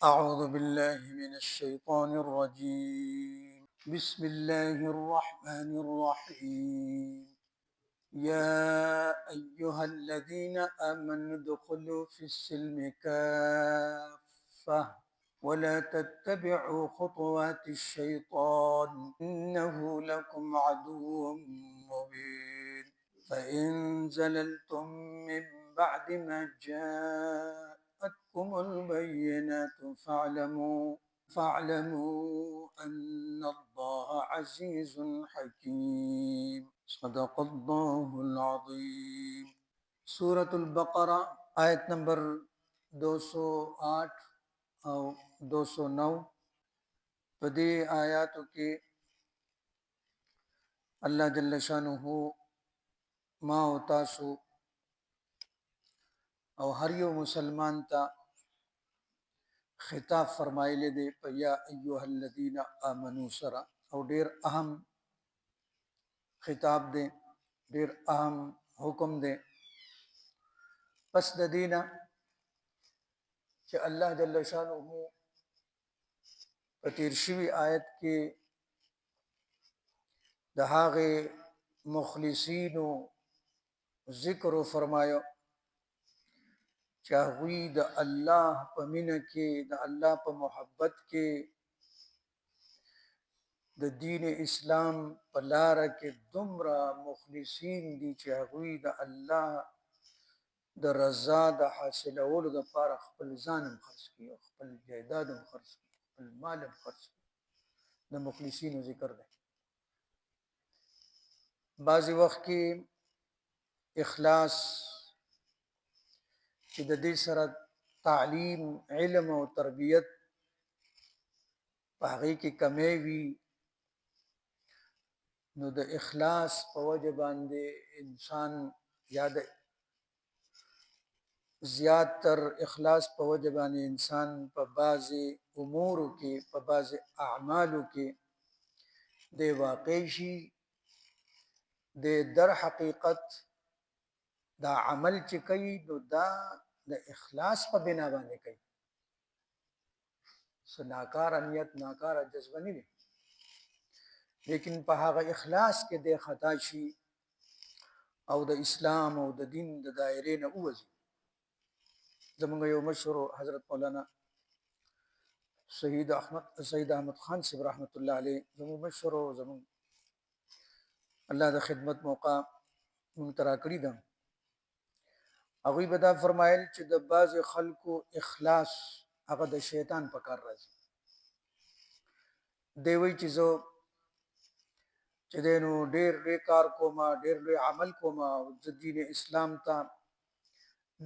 أعوذ بالله من الشيطان الرجيم. بسم الله الرحمن الرحيم. يا أيها الذين آمنوا ادخلوا في السلم كافة ولا تتبعوا خطوات الشيطان إنه لكم عدو مبين. فإن زللتم من بعد ما جاءتكم البينات فاعلموا أن الله عزيز حكيم. صدق الله العظيم. सूरत बकरा आयत नंबर 208 और 209 په دې آیاتو کې الله جل شانه ما او تاسو او هر یو مسلمان ته خطاب فرمایلی دی په یا ایها الذین آمنو سره، او ډیر اهم خطاب دی، ډیر اهم حکم دی. پس د دینه چې الله جل شانه په تیر شوی آیت کې د هغه مخلصینو ذکر فرمایو چې هغوی د الله په مینه کې، د الله په محبت کې د دین اسلام په لاره کې دومره مخلصین دي چې هغوی د الله د رضا د حاصلولو لپاره خپل ځان هم خرڅ کړي، خپل جایداد هم خرڅ کړي، خپل مال هم خرڅ کړي. د مخلصینو ذکر دی. بعضی وخت کې اخلاص چې د دې سره تعلیم، علم او تربیت په هغې کې کمی وي، نو د اخلاص په وجه باندې انسان یا د زیات تر اخلاص په وجه باندې انسان په بعضې امورو کې، په بعضې اعمالو کې د واقع شي، د در حقیقت دا عمل چې کوي نو دا د اخلاص په بنا باندې کوي، څه ناکاره نیت، ناکاره جذبه نه وي، لیکن په هغه اخلاص کې د خطا شي او د اسلام او د دین د دایرې نه ووځي. زمونږ یو مشهور حضرت مولانا سید احمد خان صاحب رحمت الله علیه زمونږ مشهور او زمونږ الله د خدمت موقع مونږ ته راکړې ده. هغوی به دا فرمایل چې د بعضې خلکو اخلاص هغه د شیطان په کار راځي. دی وایي چې زه چې دی نو ډېر لوی کار کومه، ډېر لوی عمل کومه او زه دین اسلام ته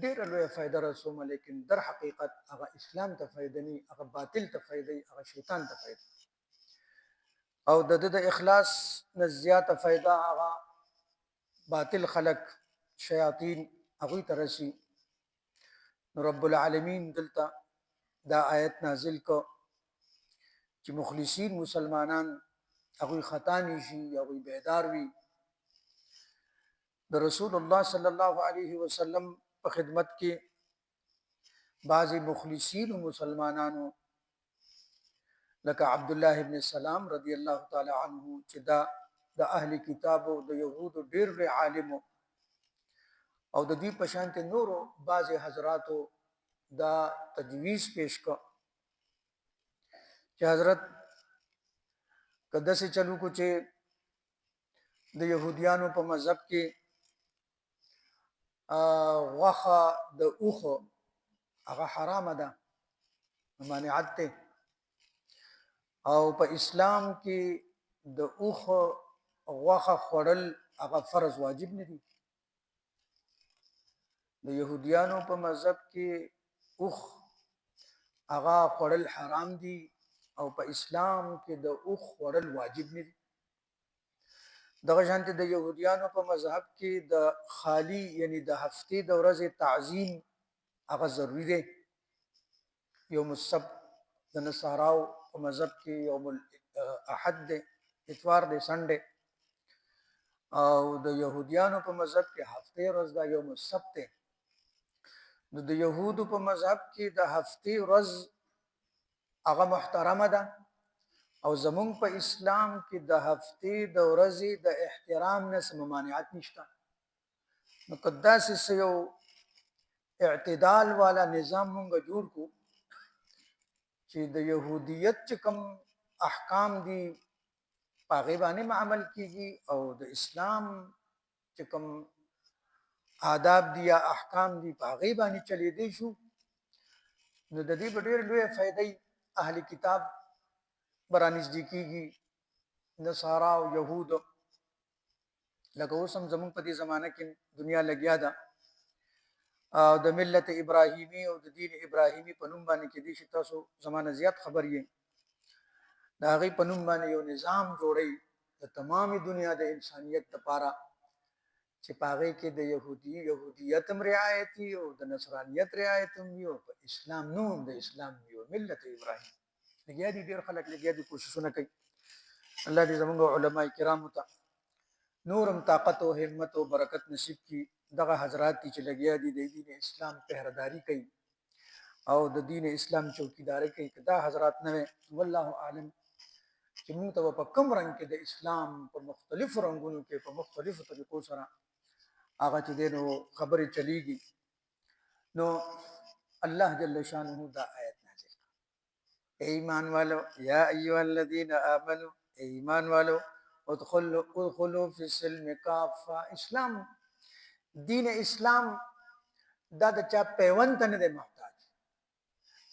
ډېره لویه فایده رسومه، لیکن در حقیقت هغه اسلام ته فایده نه، هغه باطل ته فایده، هغه شیطان ته فایده، او د ده د اخلاص نه زیاته فایده هغه باطل خلق، شیاطین هغوی ته رسي. نو رب العالمین دلته دا آیت نازل کو چې مخلصین مسلمانان هغوی خطا نشي، هغوی بیدار وي. د رسول الله صلی الله علیه وسلم په خدمت کې بعضی مخلصین مسلمانانو لکه عبدالله ابن سلام رضی الله تعالی عنه چې دا د اهل کتابو د یهودو ډېر لوی عالم او د دې په شانت نورو بعضی حضراتو دا تجویز پیش کو چې حضرت کده سے چلو کو چې د یهودیانو په مذهب کې غوښه د اوښو هغه حرامه ده، ممانعت ده، او په اسلام کې د اوښو غوښه خوړل هغه فرض واجب نه دي. د یهودیانو په مذهب کې اوښ هغه خوړل حرام دي او په اسلام کې د اوښ خوړل واجب نه دي. دغه شانته د یهودیانو په مذهب کې د خالی یعنی د هفتې د ورځې تعظیم هغه ضروری دی. یوم السبت د نصاراو په مذهب کې یوم الاحد دی، اتوار دی، سنډه، او د یهودیانو په مذهب کې هفتې ورځ دا یوم السبت دی. نو د یهودو په مذهب کې د هفتې ورځ هغه محترمه ده، او زمونږ په اسلام کې د هفتې د ورځې د احترام نه څه ممانعت نشته. نو که داسې څه یو اعتدال والا نظام مونږ جوړ کړو چې د یهودیت چې کوم احکام دي په هغې باندې عمل کیږي، او د اسلام چې کوم آداب دي یا احکام دي په هغې باندې چلېدی شو، نو د دې به ډېرې لویې فایدې اهل کتاب به رانږدې کېږي، نصارا او یهودو. لکه اوس هم زمونږ په دې زمانه کې دنیا لګیا ده، او د ملت ابراهیمي او د دین ابراهیمي په نوم باندې کېدای شي تاسو زمانه زیات خبر یې، د هغې په نوم باندې یو نظام جوړوي د تمامې دنیا د انسانیت لپاره، چې په هغې کې د یهودیت هم رعایت وي او د نصرانیت رعایت هم وي، او په اسلام نوم د اسلام وي او ملت ابراهیم. لګیا دي ډېر خلک لګیا دي، کوششونه کوي. الله دې زموږ علماء کرامو ته نورم طاقت او همت او برکت نصیب کړي. دغه حضرات دي چې لګیا دي د دین اسلام پهرداري کوي او د دین اسلام چوکیداري کوي. که دا حضرات نه وي والله اعلم چې موږ ته په کوم رنګ کې د اسلام په مختلفو رنګونو کې په مختلفو طریقو سره هغه چې دی نو خبرې چلیږي. نو الله جل شانه دا آیت نازل کړ: اے ایمان والو، یا ایها الذین آمنوا، اے ایمان والو، ادخلوا فی السلم کافه. اسلام، دین اسلام دا د چا پیوند ته نه دی محتاج.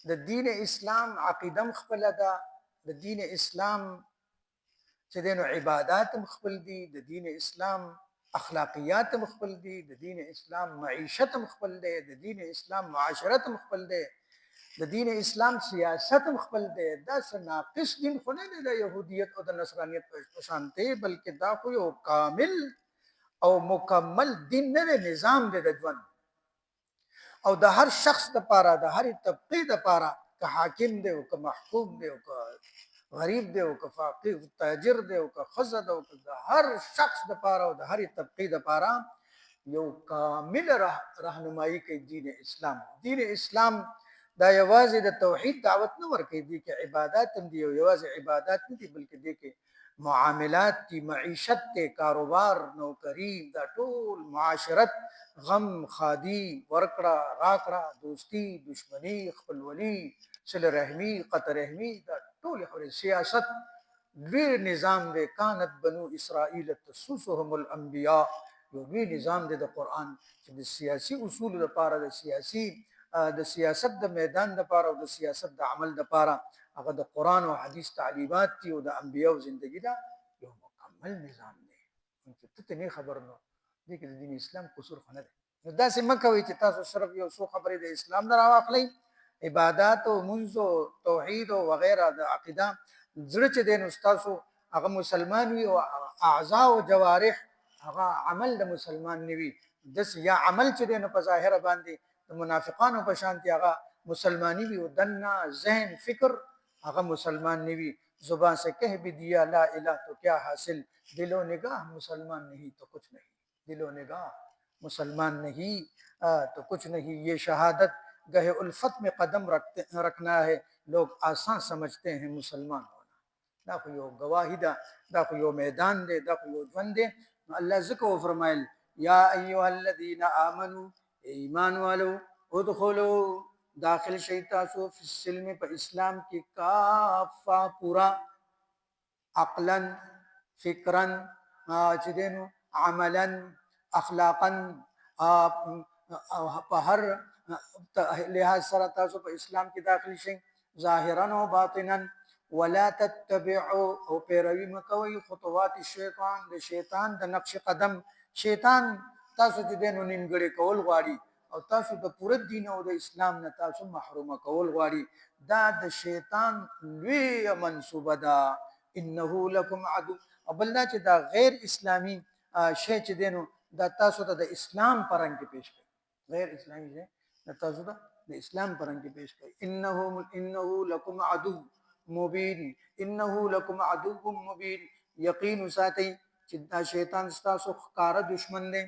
د دین اسلام عقیده خپل ده، د دین اسلام چې دی نو عبادات خپل دي، د دین اسلام اخلاقیات خپل دي، د دین اسلام معیشت خپل دی، د دین اسلام معاشرت خپل دی، د دین اسلام سیاست خپل دی. دا څه ناقص دین خو نه دی د یهودیت او د نصرانیت په شان دی، بلکې دا خو یو کامل او مکمل دین نه دی، نظام دی د ژوند. او د هر شخص لپاره، د هر طبقې لپاره، که حاکم دی او که محکوم دی او که غریب دی او که فقیر تاجر دی او که ښځه ده، او که د هر شخص لپاره او د هرې طبقې لپاره یو کامل رهنمایي کوي دین اسلام. دین اسلام دا یوازې د توحید دعوت نه ورکوي، دې کې عبادات هم دي، او یوازې عبادات نه دي بلکې دې کې معاملات دي، معیشت دی، کاروبار، نوکري، دا ټول معاشرت، غم، خادي، ورکړه راکړه، دوستي، دشمني، خپلولي، صله رحمي، قطع رحمي، دا ټول خبرې. سیاست لوی نظام دی. کانت بنو اسرائیل تسوسهم الانبیاء، یو لوی نظام دی د قرآن چې د سیاسي اصولو لپاره، د سیاست د میدان لپاره او د سیاست د عمل لپاره هغه د قرآن او حدیث تعلیمات دي، او د انبیاء زندگی دا یو مکمل نظام دی. ته ته نه خبر نو دې کې د دین اسلام قصور خو نه دی. نو داسې مه کوئ چې تاسو صرف یو څو خبرې د اسلام نه راواخلئ، عبادات او منځ او توحید او وغیره د عقیده، زړه چې دی نو ستاسو هغه مسلمان وي، او اعضاء او جوارح هغه عمل د مسلمان نه وي. داسې یا عمل چې دی نو په ظاهره باندې د منافقانو په شانتي هغه مسلمانی وي، او دنه ذہن فکر هغه مسلمان نه وي. زبان سے کہہ بھی دیا لا الہ تو کیا حاصل، دل و نگاہ مسلمان نہیں تو کچھ نہیں، دل و نگاہ مسلمان نہیں تو کچھ نہیں. یہ شہادت گہے الفت میں قدم رکھنا ہے، لوگ آسان سمجھتے ہیں مسلمان ہونا. دا خو یو گواهی ده، دا خو یو میدان دی، دا خو یو ژوند دی. الله ذکر وفرمایل: یا ایها الذین آمنوا، ایمان والو، ادخلوا داخل شئ تاسو فی السلم په اسلام کې کافه، پورا، عقلا، فکرا، چې دی نو عملا، اخلاقا، په هر لحاظ سره تاسو په اسلام کې داخل شئ، ظاهرا او باطنا. ولا تتبعوا، او پیروي مکوئ خطوات الشیطان، د شیطان د نقش قدم. شیطان تاسو چې دی نو نیمګړی کول غواړي، او تاسو د پوره دین او د اسلام نه تاسو محرومه کول غواړي. دا د شیطان لوی منصوبه ده. انه لکم عدو. او بل دا چې دا غیر اسلامي شی چې دی نو دا تاسو ته د اسلام په رنګ کې پیش کوي، غیر اسلامي شی دا تاسو ته د اسلام په رنګ کې پیش کوي. انه لکم عدو مبین، انه لکم عدو مبین. یقین ساتئ چې دا شیطان ستاسو ښکاره دشمن دی.